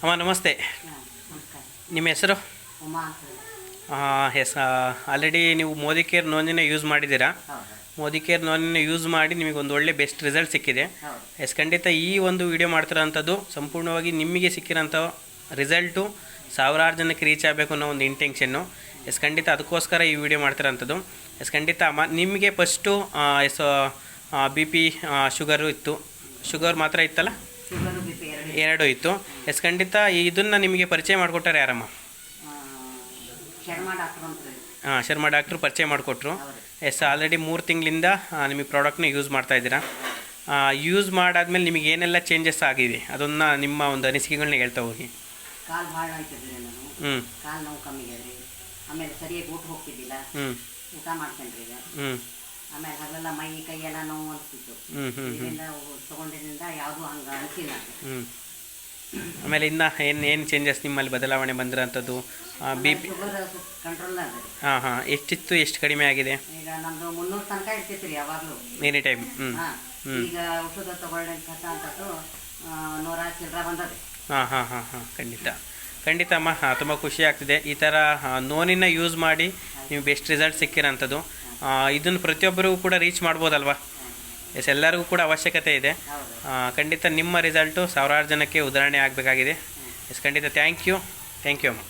ಅಮ್ಮ ನಮಸ್ತೆ. ನಮಸ್ಕಾರ. ನಿಮ್ಮ ಹೆಸರು? ಉಮಾ ಅಂತ ಹೇಳಿ. ಆಲ್ರೆಡಿ ನೀವು ಮೋದಿ ಕೇರ್ ನೋಂದಿನ ಯೂಸ್ ಮಾಡಿದ್ದೀರಾ? ಹೌದು ಮೋದಿ ಕೇರ್ ನೋಂದಿನ ಯೂಸ್ ಮಾಡಿ ನಿಮಗೆ ಒಂದು ಒಳ್ಳೆ ಬೆಸ್ಟ್ ರಿಸಲ್ಟ್ ಸಿಕ್ಕಿದೆ. ಹೌದು ಖಂಡಿತ ಈ ಒಂದು ವಿಡಿಯೋ ಮಾಡ್ತಿರೋಂಥದ್ದು ಸಂಪೂರ್ಣವಾಗಿ ನಿಮಗೆ ಸಿಕ್ಕಿರೋಂಥ ರಿಸಲ್ಟು ಸಾವಿರಾರು ಜನಕ್ಕೆ ರೀಚ್ ಆಗಬೇಕು ಅನ್ನೋ ಒಂದು ಇಂಟೆನ್ಷನ್ನು. ಖಂಡಿತ ಅದಕ್ಕೋಸ್ಕರ ಈ ವಿಡಿಯೋ ಮಾಡ್ತಿರೋಂಥದ್ದು. ಖಂಡಿತ ನಿಮಗೆ ಫಸ್ಟು BP ಶುಗರು ಇತ್ತು, ಶುಗರ್ ಮಾತ್ರ ಇತ್ತಲ್ಲ, ಶುಗರು BP ಎರಡು ಇತ್ತು. ಖಂಡಿತ ಇದನ್ನು ನಿಮಗೆ ಪರಿಚಯ ಮಾಡಿಕೊಟ್ಟಾರೆ ಯಾರಮ್ಮ? ಶರ್ಮಾ ಡಾಕ್ಟ್ರು ಅಂತ ಹೇಳಿ. ಶರ್ಮಾ ಡಾಕ್ಟ್ರು ಪರಿಚಯ ಮಾಡಿಕೊಟ್ರು. ಹೌದು ಆಲ್ರೆಡಿ 3 ತಿಂಗಳಿಂದ ನಿಮಗೆ ಪ್ರಾಡಕ್ಟ್ನ ಯೂಸ್ ಮಾಡ್ತಾಯಿದ್ದೀರಾ. ಯೂಸ್ ಮಾಡಾದ್ಮೇಲೆ ನಿಮಗೆ ಏನೆಲ್ಲ ಚೇಂಜಸ್ ಆಗಿದೆ ಅದನ್ನು ನಿಮ್ಮ ಒಂದು ಅನಿಸಿಕೆಗಳನ್ನ ಹೇಳ್ತಾ ಹೋಗಿ. ಕಾಲು ಭಾಳ ಅಂತಿದ್ರಿ ನಾನು. ಕಾಲು ನೋವು ಕಮ್ಮಿ ಆಗ್ರಿ. ಆಮೇಲೆ ಸರಿಯಾಗಿ ಊಟ ಹೋಗ್ತಿದ್ದಿಲ್ಲ. ಊಟ ಮಾಡ್ತೇನ್ರಿ ಈಗ. ಆಮೇಲೆ ಹಗಲೆಲ್ಲ ಮೈ ಕೈಯೆಲ್ಲ ನೋವು ಅನಿಸ್ತಿತ್ತು. ಇದರಿಂದ ತೊಗೊಂಡಿದ್ದರಿಂದ ಯಾವುದೂ ಹಂಗೆ ಅನಿಸಿಲ್ಲ. ಆಮೇಲೆ ಇನ್ನು ಏನು ಚೇಂಜಸ್ ನಿಮ್ಮಲ್ಲಿ ಬದಲಾವಣೆ ಬಂದಿರೋಂಥದ್ದು? BP ಶುಗರ್ ಕಂಟ್ರೋಲ್ ಅದ. ಎಷ್ಟಿತ್ತು, ಎಷ್ಟು ಕಡಿಮೆ ಆಗಿದೆ? ಈಗ ನಮ್ಮದು 300 ತನಕ ಇರ್ತಿತ್ತು ರೀ ಯಾವಾಗಲೂ. Any time. ಈಗ ಔಷಧ ತೊಗೊಳ್ಳಿ ಅಂತದ್ದು 100 ಚಿಲ್ಲರ ಬಂದದೆ. ಖಂಡಿತ ಅಮ್ಮ, ತುಂಬ ಖುಷಿ ಆಗ್ತಿದೆ. ಈ ಥರ ನೋನಿನ ಯೂಸ್ ಮಾಡಿ ನೀವು ಬೆಸ್ಟ್ ರಿಸಲ್ಟ್ ಸಿಕ್ಕಿರೋಂಥದ್ದು. ಇದನ್ನು ಪ್ರತಿಯೊಬ್ಬರಿಗೂ ಕೂಡ ರೀಚ್ ಮಾಡ್ಬೋದಲ್ವಾ? ಎಲ್ಲರಿಗೂ ಕೂಡ ಅವಶ್ಯಕತೆ ಇದೆ. ಖಂಡಿತ ನಿಮ್ಮ ರಿಸಲ್ಟು ಸಾವಿರಾರು ಜನಕ್ಕೆ ಉದಾಹರಣೆ ಆಗಬೇಕಾಗಿದೆ. ಖಂಡಿತ ಥ್ಯಾಂಕ್ ಯು ಅಮ್ಮ.